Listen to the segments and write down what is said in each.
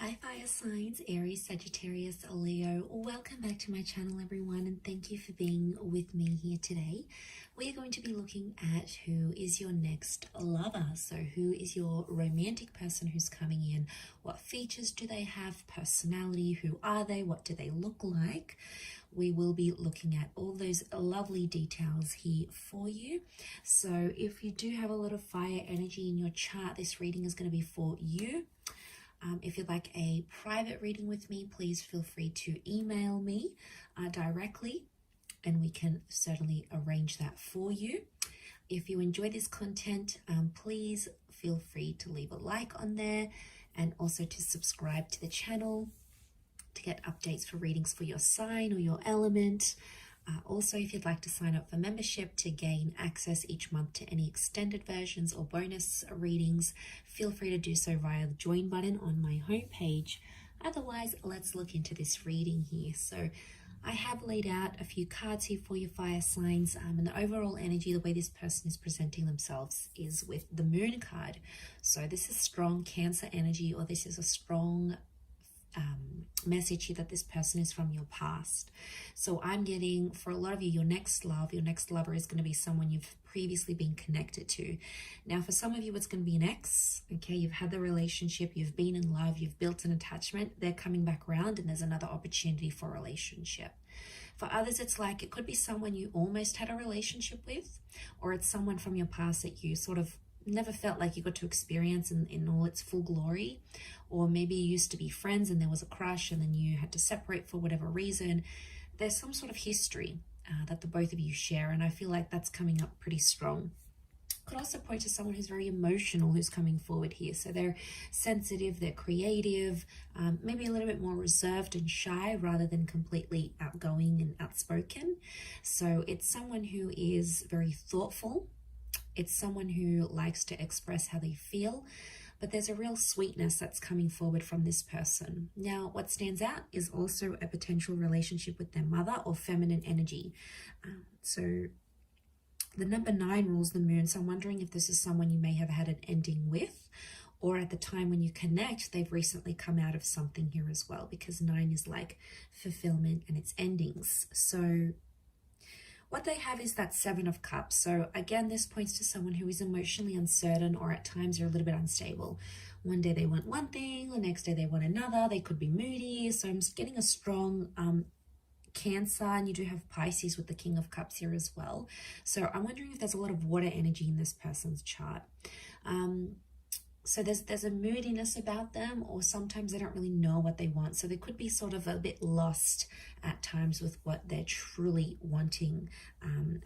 Hi fire signs, Aries, Sagittarius, Leo. Welcome back to my channel everyone, and thank you for being with me here today. We are going to be looking at who is your next lover. So who is your romantic person who's coming in? What features do they have? Personality, who are they? What do they look like? We will be looking at all those lovely details here for you. So if you do have a lot of fire energy in your chart, this reading is going to be for you. If you'd like a private reading with me, please feel free to email me directly, and we can certainly arrange that for you. If you enjoy this content, please feel free to leave a like on there and also to subscribe to the channel to get updates for readings for your sign or your element. Also, if you'd like to sign up for membership to gain access each month to any extended versions or bonus readings, feel free to do so via the join button on my homepage. Otherwise, let's look into this reading here. So I have laid out a few cards here for your fire signs, and the overall energy, the way this person is presenting themselves is with the moon card. So this is strong Cancer energy, or this is a strong message here that this person is from your past. So I'm getting, for a lot of you, your next lover is going to be someone you've previously been connected to. Now for some of you it's going to be an ex. Okay, you've had the relationship, you've been in love, you've built an attachment, they're coming back around and there's another opportunity for a relationship. For others, it's like it could be someone you almost had a relationship with, or it's someone from your past that you sort of never felt like you got to experience in all its full glory. Or maybe you used to be friends and there was a crush and then you had to separate for whatever reason. There's some sort of history that the both of you share, and I feel like that's coming up pretty strong. Could also point to someone who's very emotional who's coming forward here. So they're sensitive, they're creative, maybe a little bit more reserved and shy rather than completely outgoing and outspoken. So it's someone who is very thoughtful. It's someone who likes to express how they feel, but there's a real sweetness that's coming forward from this person. Now, what stands out is also a potential relationship with their mother or feminine energy. So the number 9 rules the moon, so I'm wondering if this is someone you may have had an ending with, or at the time when you connect, they've recently come out of something here as well, because 9 is like fulfillment and its endings. So what they have is that 7 of Cups. So again, this points to someone who is emotionally uncertain, or at times are a little bit unstable. One day they want one thing, the next day they want another. They could be moody. So I'm getting a strong Cancer, and you do have Pisces with the King of Cups here as well. So I'm wondering if there's a lot of water energy in this person's chart. So there's a moodiness about them, or sometimes they don't really know what they want. So they could be sort of a bit lost at times with what they're truly wanting.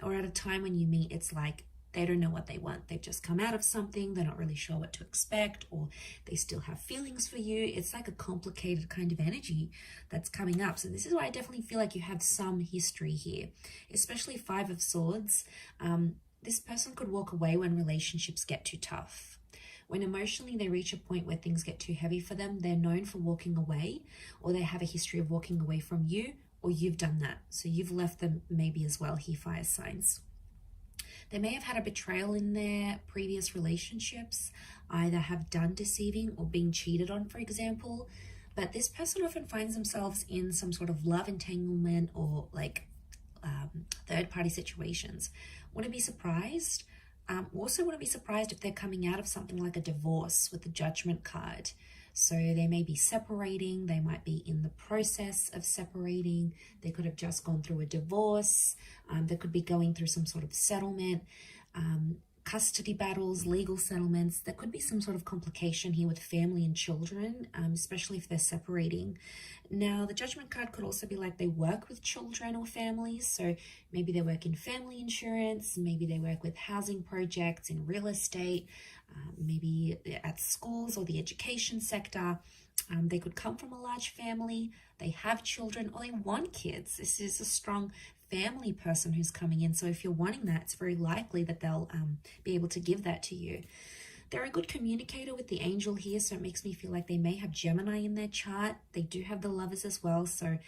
Or at a time when you meet, it's like they don't know what they want. They've just come out of something. They're not really sure what to expect, or they still have feelings for you. It's like a complicated kind of energy that's coming up. So this is why I definitely feel like you have some history here, especially 5 of Swords. This person could walk away when relationships get too tough. When emotionally they reach a point where things get too heavy for them, they're known for walking away, or they have a history of walking away from you, or you've done that. So you've left them maybe as well here, fire signs. They may have had a betrayal in their previous relationships, either have done deceiving or been cheated on, for example. But this person often finds themselves in some sort of love entanglement or like third-party situations. Wouldn't be surprised. Also wouldn't be surprised if they're coming out of something like a divorce with the Judgment card. So they may be separating, they might be in the process of separating, they could have just gone through a divorce, they could be going through some sort of settlement, custody battles, legal settlements. There could be some sort of complication here with family and children, especially if they're separating. Now, the Judgment card could also be like they work with children or families. So maybe they work in family insurance, maybe they work with housing projects, in real estate, maybe at schools or the education sector. They could come from a large family, they have children, or they want kids. This is a strong family person who's coming in. So if you're wanting that, it's very likely that they'll be able to give that to you. They're a good communicator with the angel here, so it makes me feel like they may have Gemini in their chart. They do have the Lovers as well, so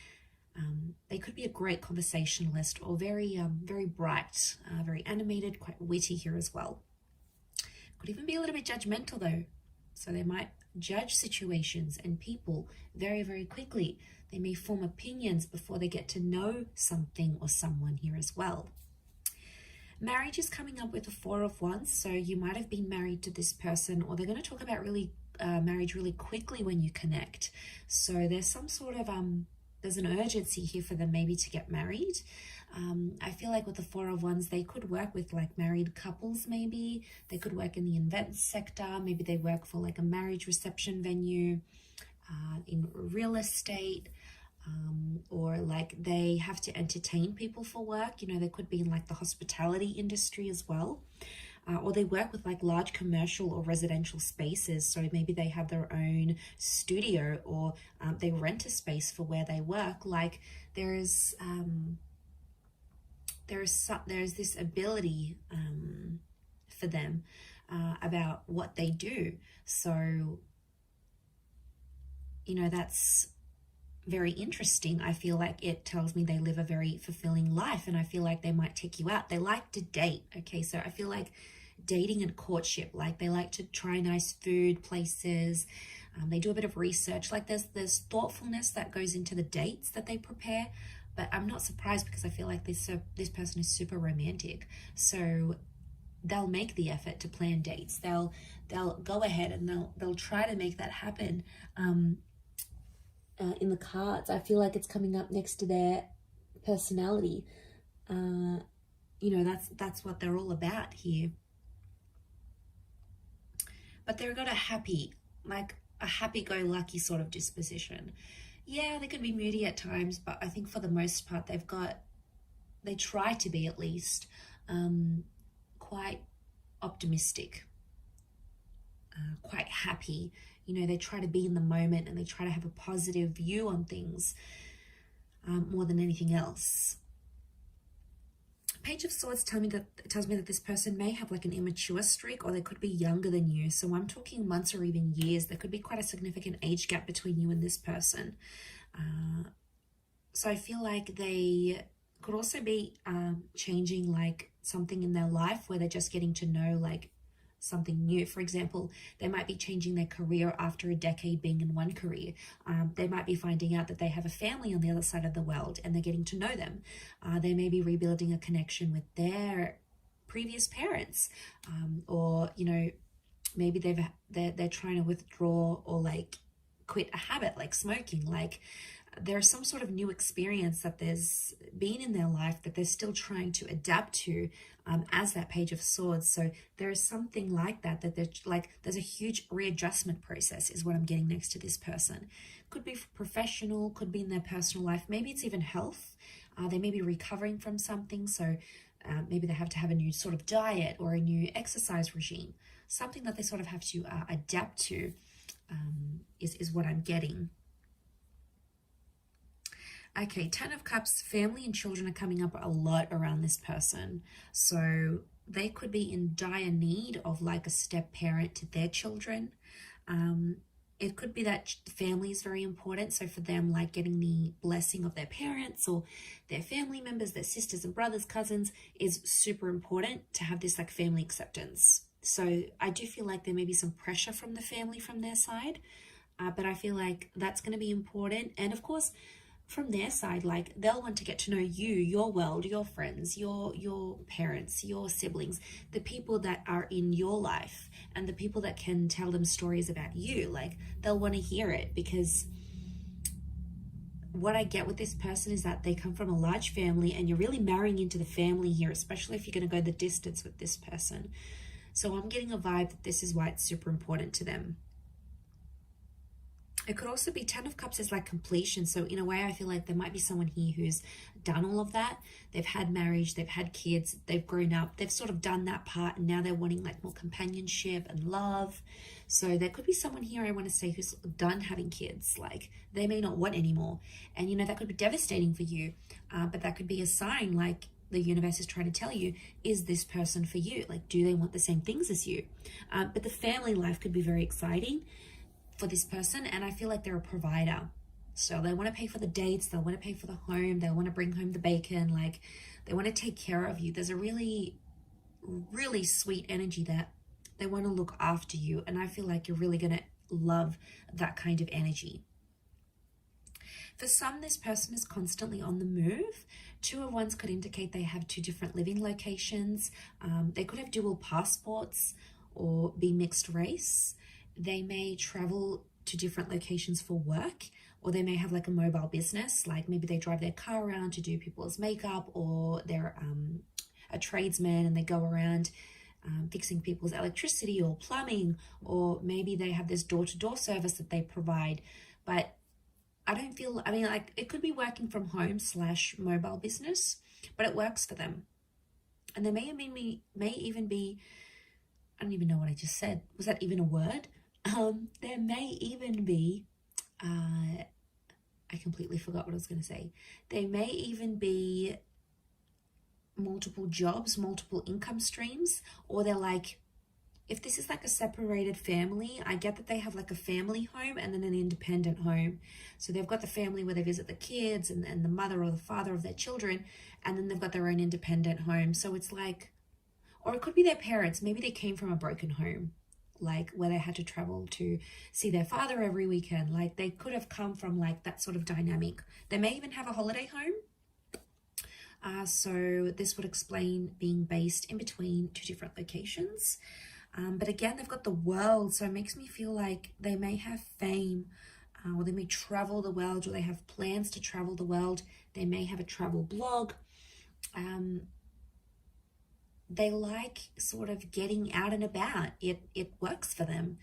they could be a great conversationalist, or very bright, very animated, quite witty here as well. Could even be a little bit judgmental though. So they might judge situations and people very, very quickly. They may form opinions before they get to know something or someone here as well. Marriage is coming up with the Four of Wands, so you might have been married to this person, or they're going to talk about marriage really quickly when you connect. So there's some sort of there's an urgency here for them maybe to get married. I feel like with the Four of Wands, they could work with like married couples maybe. They could work in the events sector. Maybe they work for like a marriage reception venue, in real estate, or like they have to entertain people for work. You know, they could be in like the hospitality industry as well. Or they work with like large commercial or residential spaces. So maybe they have their own studio, or they rent a space for where they work. Like there's this ability for them about what they do. So, you know, that's very interesting. I feel like it tells me they live a very fulfilling life, and I feel like they might take you out. They like to date. Okay, so I feel like dating and courtship, like they like to try nice food places. They do a bit of research. Like there's thoughtfulness that goes into the dates that they prepare. But I'm not surprised, because I feel like this person is super romantic. So they'll make the effort to plan dates. They'll go ahead and they'll try to make that happen. In the cards, I feel like it's coming up next to their personality. You know, that's what they're all about here. But they've got a happy-go-lucky sort of disposition. Yeah, they could be moody at times, but I think for the most part, they try to be at least quite optimistic, quite happy. You know, they try to be in the moment, and they try to have a positive view on things more than anything else. Page of Swords tells me that this person may have like an immature streak, or they could be younger than you. So I'm talking months or even years. There could be quite a significant age gap between you and this person. So I feel like they could also be changing like something in their life, where they're just getting to know like something new. For example, they might be changing their career after a decade being in one career. They might be finding out that they have a family on the other side of the world, and they're getting to know them. They may be rebuilding a connection with their previous parents, or you know, maybe they're trying to withdraw or like quit a habit like smoking. Like there's some sort of new experience that there's been in their life that they're still trying to adapt to, as that Page of Swords. So there is something like that there's a huge readjustment process is what I'm getting next to this person. Could be professional, could be in their personal life. Maybe it's even health. They may be recovering from something. So maybe they have to have a new sort of diet or a new exercise regime. Something that they sort of have to adapt to is what I'm getting. Okay, Ten of Cups, family and children are coming up a lot around this person. So they could be in dire need of like a step parent to their children. It could be that family is very important. So for them, like getting the blessing of their parents or their family members, their sisters and brothers, cousins, is super important to have this like family acceptance. So I do feel like there may be some pressure from the family from their side, but I feel like that's going to be important. And of course, from their side, like they'll want to get to know you, your world, your friends, your parents, your siblings, the people that are in your life, and the people that can tell them stories about you. Like they'll want to hear it, because what I get with this person is that they come from a large family, and you're really marrying into the family here, especially if you're going to go the distance with this person. So I'm getting a vibe that this is why it's super important to them. It could also be Ten of Cups is like completion. So in a way, I feel like there might be someone here who's done all of that. They've had marriage, they've had kids, they've grown up, they've sort of done that part, and now they're wanting like more companionship and love. So there could be someone here, I want to say, who's done having kids. Like they may not want anymore. And you know, that could be devastating for you, but that could be a sign like the universe is trying to tell you, is this person for you? Like, do they want the same things as you? But the family life could be very exciting for this person, and I feel like they're a provider. So they want to pay for the dates, they want to pay for the home, they want to bring home the bacon, like they want to take care of you. There's a really, really sweet energy that They want to look after you. And I feel like you're really going to love that kind of energy. For some, this person is constantly on the move. 2 of Wands could indicate they have 2 different living locations. They could have dual passports or be mixed race. They may travel to different locations for work, or they may have like a mobile business, like maybe they drive their car around to do people's makeup, or they're a tradesman and they go around fixing people's electricity or plumbing, or maybe they have this door-to-door service that they provide. But I don't feel, I mean, like it could be working from home / mobile business, but it works for them. And there may even be, I don't even know what I just said. Was that even a word? There may even be, I completely forgot what I was going to say. There may even be multiple jobs, multiple income streams, or they're like, if this is like a separated family, I get that they have like a family home and then an independent home. So they've got the family where they visit the kids and the mother or the father of their children, and then they've got their own independent home. So it's like, or it could be their parents. Maybe they came from a broken home, like where they had to travel to see their father every weekend. Like they could have come from like that sort of dynamic. They may even have a holiday home. So this would explain being based in between 2 different locations. But again, they've got the world, so it makes me feel like they may have fame, or they may travel the world, or they have plans to travel the world. They may have a travel blog. They like sort of getting out and about. It works for them.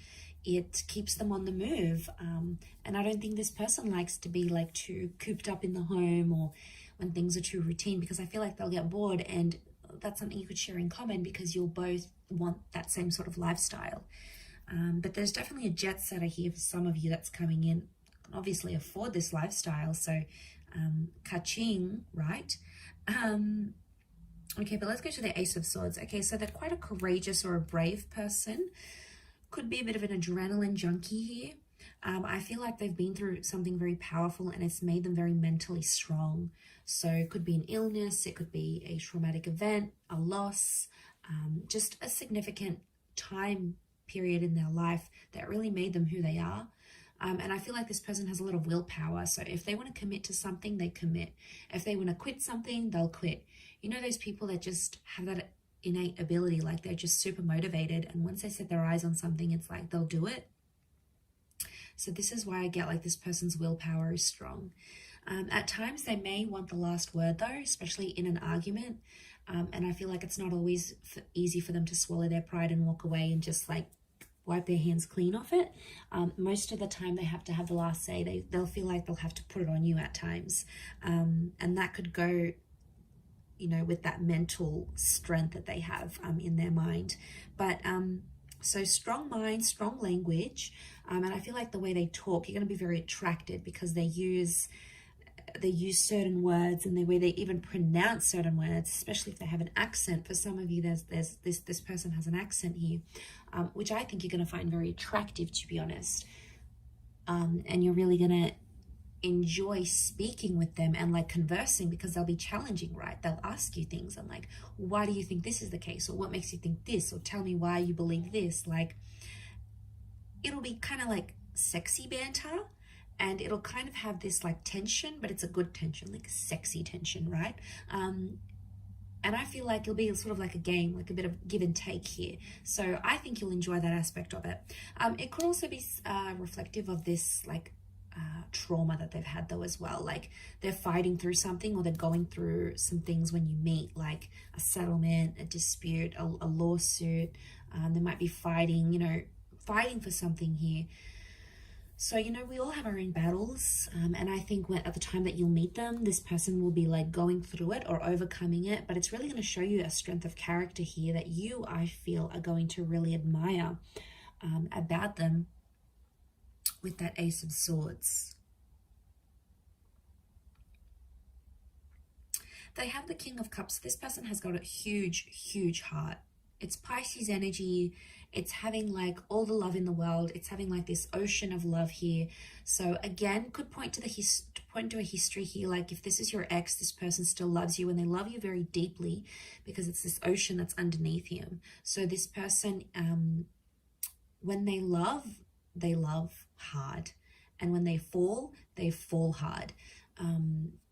It keeps them on the move. And I don't think this person likes to be like too cooped up in the home, or when things are too routine, because I feel like they'll get bored, and that's something you could share in common because you'll both want that same sort of lifestyle. But there's definitely a jet setter here for some of you that's coming in, can obviously afford this lifestyle. So ka-ching, right? Okay, but let's go to the Ace of Swords. Okay, so they're quite a courageous or a brave person. Could be a bit of an adrenaline junkie here. I feel like they've been through something very powerful and it's made them very mentally strong. So it could be an illness, it could be a traumatic event, a loss, just a significant time period in their life that really made them who they are. And I feel like this person has a lot of willpower. So if they want to commit to something, they commit. If they want to quit something, they'll quit. You know, those people that just have that innate ability, like they're just super motivated. And once they set their eyes on something, it's like they'll do it. So this is why I get like this person's willpower is strong. At times they may want the last word though, especially in an argument. And I feel like it's not always easy for them to swallow their pride and walk away and just like wipe their hands clean off it. Most of the time they have to have the last say. They'll feel like they'll have to put it on you at times. And that could go, you know, with that mental strength that they have in their mind. But so strong mind, strong language. And I feel like the way they talk, you're going to be very attracted because they use certain words, and the way they even pronounce certain words, especially if they have an accent. For some of you, this person has an accent here, which I think you're going to find very attractive, to be honest. And you're really going to enjoy speaking with them and like conversing, because they'll be challenging, right? They'll ask you things and like, why do you think this is the case? Or what makes you think this? Or tell me why you believe this. Like, it'll be kind of like sexy banter. And it'll kind of have this like tension, but it's a good tension, like a sexy tension, right? And I feel like it'll be sort of like a game, like a bit of give and take here. So I think you'll enjoy that aspect of it. It could also be reflective of this like trauma that they've had though as well. Like they're fighting through something, or they're going through some things when you meet, like a settlement, a dispute, a lawsuit. They might be fighting, you know, fighting for something here. So, you know, we all have our own battles. And I think at the time that you'll meet them, this person will be like going through it or overcoming it. But it's really going to show you a strength of character here that you, I feel, are going to really admire about them with that Ace of Swords. They have the King of Cups. This person has got a huge, huge heart. It's Pisces energy. It's having like all the love in the world. It's having like this ocean of love here. So again, could point to a history here. Like if this is your ex, this person still loves you and they love you very deeply because it's this ocean that's underneath him. So this person, when they love hard. And when they fall hard.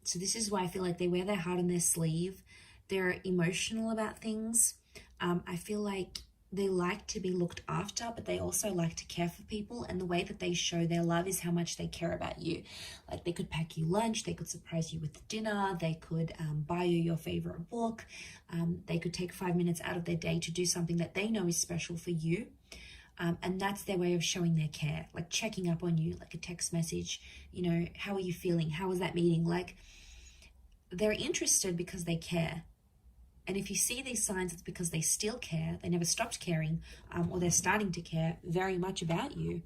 So this is why I feel like they wear their heart on their sleeve. They're emotional about things. I feel like they like to be looked after, but they also like to care for people. And the way that they show their love is how much they care about you. Like they could pack you lunch, they could surprise you with dinner, they could buy you your favorite book. They could take 5 minutes out of their day to do something that they know is special for you. And that's their way of showing their care, like checking up on you, like a text message, you know, how are you feeling? How was that meeting? Like they're interested because they care. And if you see these signs, it's because they still care. They never stopped caring, or they're starting to care very much about you.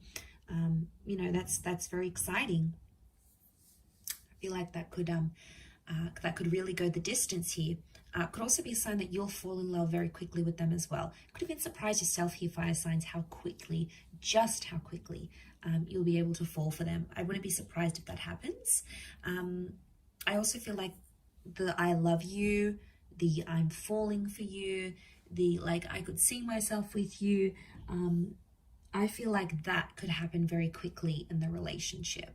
You know, that's very exciting. I feel like that could really go the distance here. Could also be a sign that you'll fall in love very quickly with them as well. Could even surprise yourself here, fire signs, just how quickly you'll be able to fall for them. I wouldn't be surprised if that happens. I also feel like the I love you, the I'm falling for you, the like I could see myself with you. I feel like that could happen very quickly in the relationship.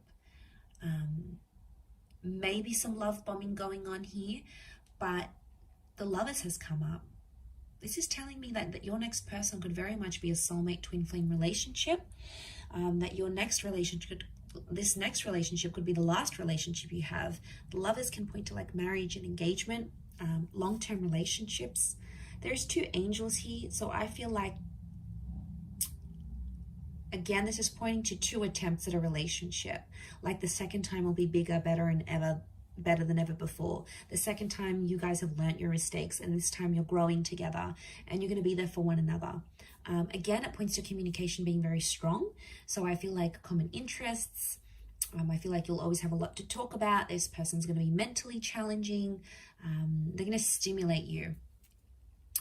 Maybe some love bombing going on here, but the Lovers has come up. This is telling me that your next person could very much be a soulmate twin flame relationship, that your next relationship, this next relationship could be the last relationship you have. The Lovers can point to like marriage and engagement, long-term relationships. There's 2 angels here, so I feel like, again, this is pointing to 2 attempts at a relationship. Like the second time will be bigger, better than ever before. The second time you guys have learnt your mistakes, and this time you're growing together and you're going to be there for one another. Again, it points to communication being very strong. So I feel like common interests. I feel like you'll always have a lot to talk about. This person's going to be mentally challenging. They're going to stimulate you.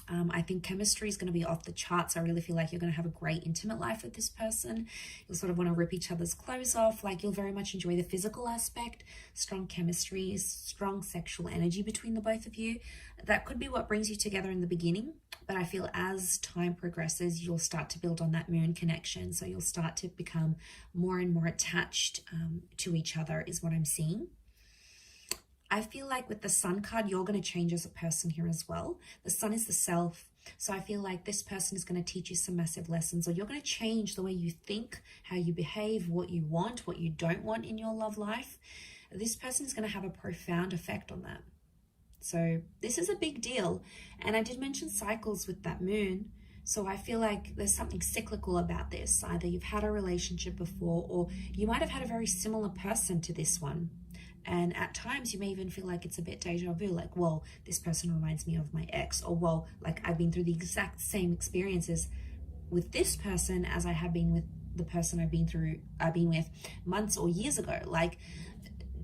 I think chemistry is going to be off the charts. I really feel like you're going to have a great intimate life with this person. You'll sort of want to rip each other's clothes off. Like you'll very much enjoy the physical aspect, strong chemistry, strong sexual energy between the both of you. That could be what brings you together in the beginning. But I feel as time progresses, you'll start to build on that moon connection. So you'll start to become more and more attached to each other is what I'm seeing. I feel like with the Sun card, you're going to change as a person here as well. The Sun is the self. So I feel like this person is going to teach you some massive lessons, or you're going to change the way you think, how you behave, what you want, what you don't want in your love life. This person is going to have a profound effect on that. So this is a big deal. And I did mention cycles with that moon. So I feel like there's something cyclical about this. Either you've had a relationship before, or you might have had a very similar person to this one. And at times you may even feel like it's a bit deja vu, like, well, this person reminds me of my ex, or well, like I've been through the exact same experiences with this person as I have been with the person I've been with months or years ago. Like,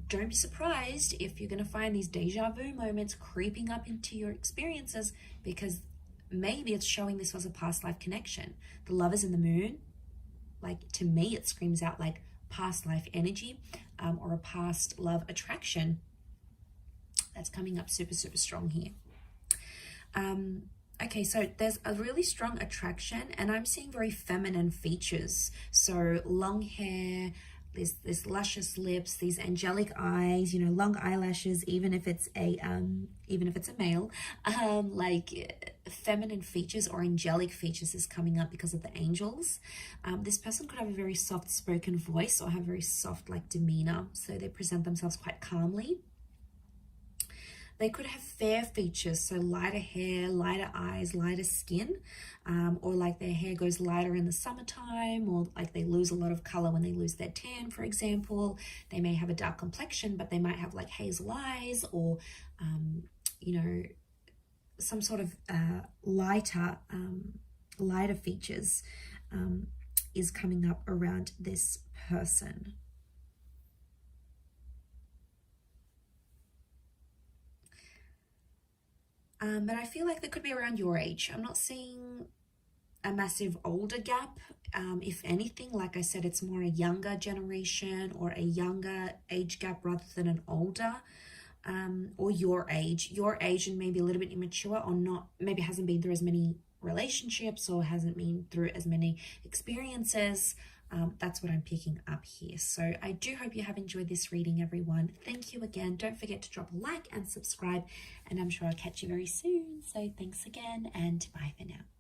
don't be surprised if you're going to find these deja vu moments creeping up into your experiences, because maybe it's showing this was a past life connection. The Lovers in the moon, like to me, it screams out like past life energy, or a past love attraction that's coming up super, super strong here. Okay, so there's a really strong attraction, and I'm seeing very feminine features. So long hair, this luscious lips, these angelic eyes, you know, long eyelashes, even if it's a male, like feminine features or angelic features is coming up because of the angels. This person could have a very soft spoken voice or have very soft like demeanor, so they present themselves quite calmly. They could have fair features, so lighter hair, lighter eyes, lighter skin, or like their hair goes lighter in the summertime, or like they lose a lot of color when they lose their tan, for example. They may have a dark complexion, but they might have like hazel eyes, or, you know, some sort of lighter features is coming up around this person. But I feel like that could be around your age. I'm not seeing a massive older gap. If anything, like I said, it's more a younger generation or a younger age gap rather than an older, or your age and maybe a little bit immature, or not, maybe hasn't been through as many relationships or hasn't been through as many experiences. That's what I'm picking up here. So I do hope you have enjoyed this reading, everyone. Thank you again. Don't forget to drop a like and subscribe, and I'm sure I'll catch you very soon. So thanks again, and bye for now.